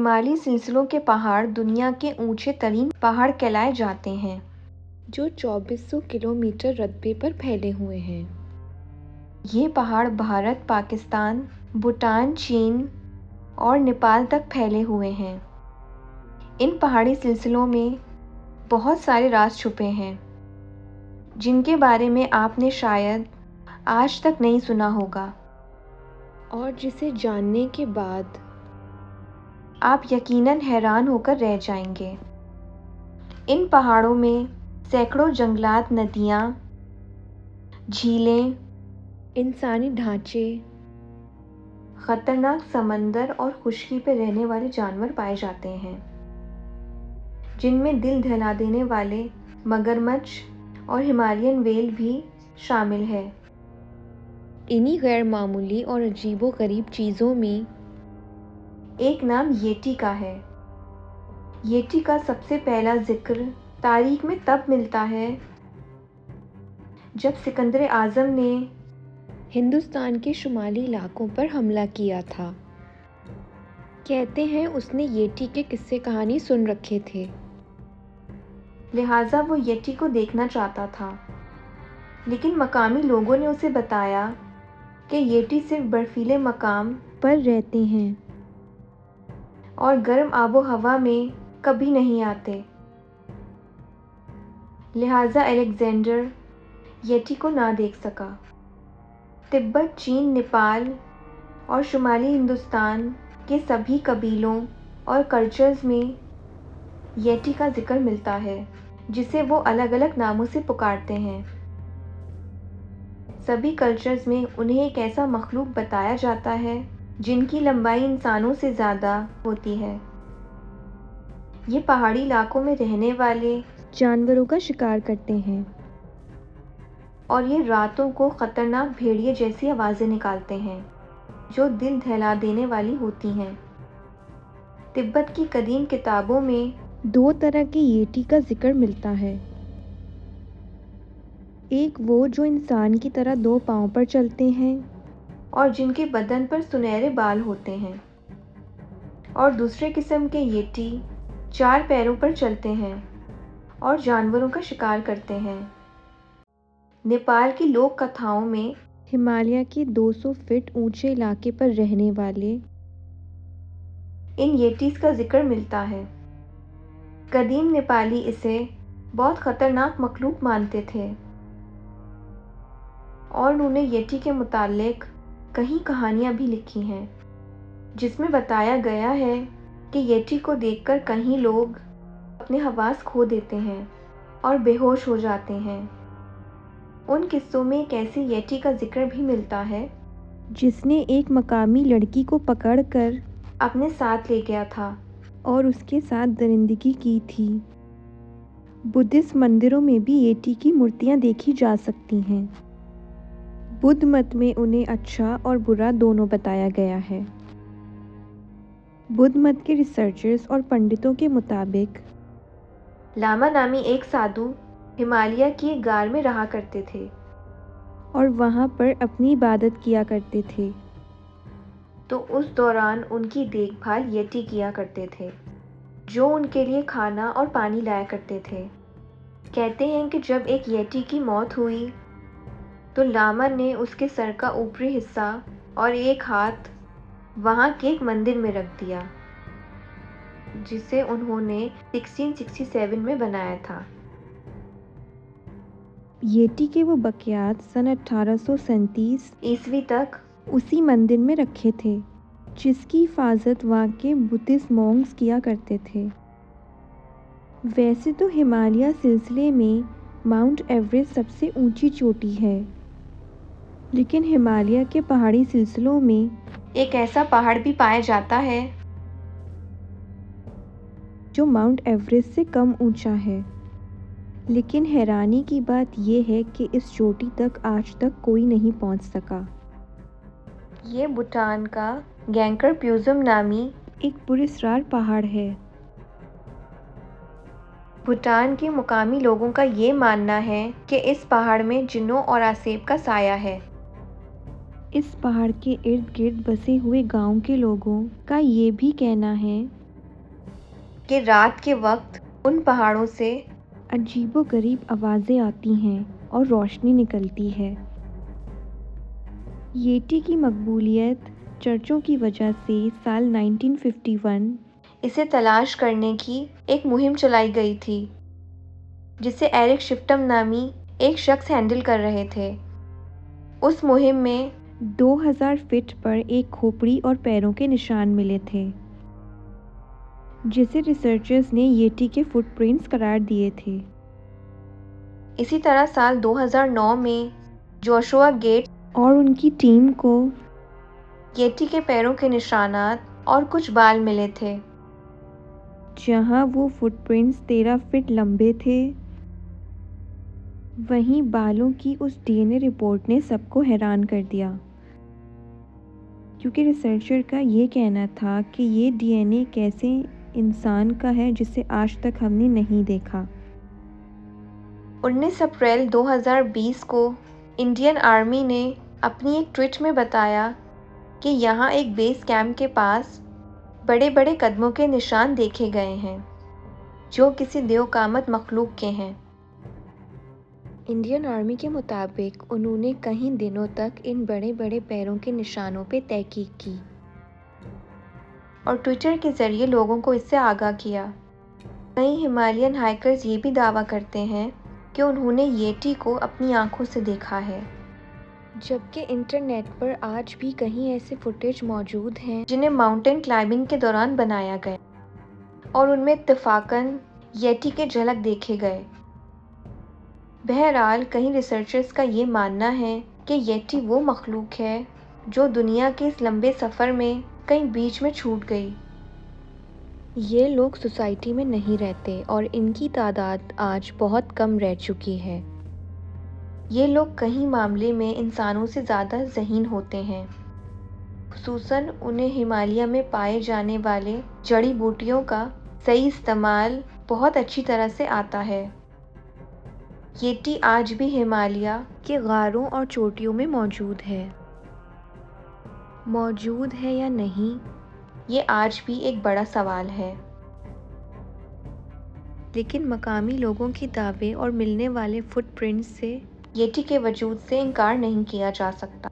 हिमालयी सिलसिलों के पहाड़ दुनिया के ऊंचे तरीन पहाड़ कहलाए जाते हैं, जो 2400 किलोमीटर रकबे पर फैले हुए हैं। ये पहाड़ भारत, पाकिस्तान, भूटान, चीन और नेपाल तक फैले हुए हैं। इन पहाड़ी सिलसिलों में बहुत सारे राज छुपे हैं, जिनके बारे में आपने शायद आज तक नहीं सुना होगा और जिसे जानने के बाद आप यकीनन हैरान होकर रह जाएंगे। इन पहाड़ों में सैकड़ों जंगलात, नदियाँ, झीलें, इंसानी ढांचे, खतरनाक समंदर और खुशकी पर रहने वाले जानवर पाए जाते हैं, जिनमें दिल दहला देने वाले मगरमच्छ और हिमालयन व्हेल भी शामिल है। इन्हीं गैर मामूली और अजीबोगरीब चीज़ों में एक नाम येटी का है। येटी का सबसे पहला जिक्र तारीख में तब मिलता है जब सिकंदर आज़म ने हिंदुस्तान के शुमाली इलाकों पर हमला किया था। कहते हैं उसने येटी के किस्से कहानी सुन रखे थे, लिहाजा वो येटी को देखना चाहता था। लेकिन मकामी लोगों ने उसे बताया कि येटी सिर्फ बर्फीले मकाम पर रहते हैं और गर्म आबो हवा में कभी नहीं आते। लिहाजा अलेक्जेंडर येटी को ना देख सका। तिब्बत, चीन, नेपाल और शुमाली हिंदुस्तान के सभी कबीलों और कल्चर्स में येटी का जिक्र मिलता है, जिसे वो अलग अलग नामों से पुकारते हैं। सभी कल्चर्स में उन्हें एक ऐसा मखलूक बताया जाता है जिनकी लंबाई इंसानों से ज़्यादा होती है। ये पहाड़ी इलाकों में रहने वाले जानवरों का शिकार करते हैं और ये रातों को खतरनाक भेड़िए जैसी आवाज़ें निकालते हैं, जो दिल दहला देने वाली होती हैं। तिब्बत की कदीम किताबों में दो तरह की येटी का जिक्र मिलता है। एक वो जो इंसान की तरह दो पाँव पर चलते हैं और जिनके बदन पर सुनहरे बाल होते हैं, और दूसरे किस्म के येटी चार पैरों पर चलते हैं और जानवरों का शिकार करते हैं। नेपाल की लोक कथाओं में हिमालय के 200 फीट ऊंचे इलाके पर रहने वाले इन येटीज का जिक्र मिलता है। कदीम नेपाली इसे बहुत खतरनाक मखलूक मानते थे और उन्होंने येटी के मुतालिक कई कहानियां भी लिखी हैं, जिसमें बताया गया है कि येटी को देखकर कई लोग अपने हवास खो देते हैं और बेहोश हो जाते हैं। उन किस्सों में एक ऐसी येटी का जिक्र भी मिलता है जिसने एक मकामी लड़की को पकड़कर अपने साथ ले गया था और उसके साथ दरिंदगी की थी। बुद्धिस्ट मंदिरों में भी येटी की मूर्तियां देखी जा सकती हैं। बुद्ध मत में उन्हें अच्छा और बुरा दोनों बताया गया है। बुद्ध मत के रिसर्चर्स और पंडितों के मुताबिक लामा नामी एक साधु हिमालय की एक गार में रहा करते थे और वहाँ पर अपनी इबादत किया करते थे। तो उस दौरान उनकी देखभाल येटी किया करते थे, जो उनके लिए खाना और पानी लाया करते थे। कहते हैं कि जब एक येटी की मौत हुई तो लामा ने उसके सर का ऊपरी हिस्सा और एक हाथ वहाँ के एक मंदिर में रख दिया, जिसे उन्होंने 1667 में बनाया था। येटी के वो बकियात सन 1837 ईस्वी तक उसी मंदिर में रखे थे, जिसकी हिफाजत वहाँ के बुद्धिस्ट मॉन्क्स किया करते थे। वैसे तो हिमालय सिलसिले में माउंट एवरेस्ट सबसे ऊंची चोटी है, लेकिन हिमालय के पहाड़ी सिलसिलों में एक ऐसा पहाड़ भी पाया जाता है जो माउंट एवरेस्ट से कम ऊंचा है। लेकिन हैरानी की बात यह है कि इस चोटी तक आज तक कोई नहीं पहुंच सका। ये भूटान का गैंकर प्यूजुम नामी एक पुरस्कार पहाड़ है। भूटान के मुकामी लोगों का ये मानना है कि इस पहाड़ में जिन्नों और आसेब का साया है। इस पहाड़ के इर्द गिर्द बसे हुए गांव के लोगों का ये भी कहना है कि रात के वक्त उन पहाड़ों से अजीबोगरीब आवाज़ें आती हैं और रोशनी निकलती है। येटी की मकबूलियत चर्चों की वजह से साल 1951 इसे तलाश करने की एक मुहिम चलाई गई थी, जिसे एरिक शिफ्टम नामी एक शख्स हैंडल कर रहे थे। उस मुहिम में 2000 फीट पर एक खोपड़ी और पैरों के निशान मिले थे, जिसे रिसर्चर्स ने येटी के फुटप्रिंट्स करार दिए थे। इसी तरह साल 2009 में जोशुआ गेट्स और उनकी टीम को येटी के पैरों के निशानात और कुछ बाल मिले थे, जहां वो फुटप्रिंट्स 13 फीट लंबे थे। वहीं बालों की उस डीएनए रिपोर्ट ने सबको हैरान कर दिया, क्योंकि रिसर्चर का ये कहना था कि ये डीएनए कैसे इंसान का है जिसे आज तक हमने नहीं देखा। 19 अप्रैल 2020 को इंडियन आर्मी ने अपनी एक ट्वीट में बताया कि यहाँ एक बेस कैंप के पास बड़े बड़े कदमों के निशान देखे गए हैं, जो किसी देवकामत मखलूक के हैं। इंडियन आर्मी के मुताबिक उन्होंने कई दिनों तक इन बड़े बड़े पैरों के निशानों पर तहकीक की और ट्विटर के ज़रिए लोगों को इससे आगाह किया। कई हिमालयन हाइकर्स ये भी दावा करते हैं कि उन्होंने येटी को अपनी आंखों से देखा है, जबकि इंटरनेट पर आज भी कहीं ऐसे फुटेज मौजूद हैं जिन्हें माउंटेन क्लाइंबिंग के दौरान बनाया गया और उनमें इत्तेफाकन येटी के झलक देखे गए। बहरहाल, कई रिसर्चर्स का ये मानना है कि येटी वो मखलूक है जो दुनिया के इस लंबे सफ़र में कहीं बीच में छूट गई। ये लोग सोसाइटी में नहीं रहते और इनकी तादाद आज बहुत कम रह चुकी है। ये लोग कई मामले में इंसानों से ज़्यादा ज़हीन होते हैं, खुसूसन उन्हें हिमालय में पाए जाने वाले जड़ी बूटियों का सही इस्तेमाल बहुत अच्छी तरह से आता है। येटी आज भी हिमालय के गारों और चोटियों में मौजूद है या नहीं, ये आज भी एक बड़ा सवाल है। लेकिन मकामी लोगों के दावे और मिलने वाले फुटप्रिंट्स से येटी के वजूद से इनकार नहीं किया जा सकता।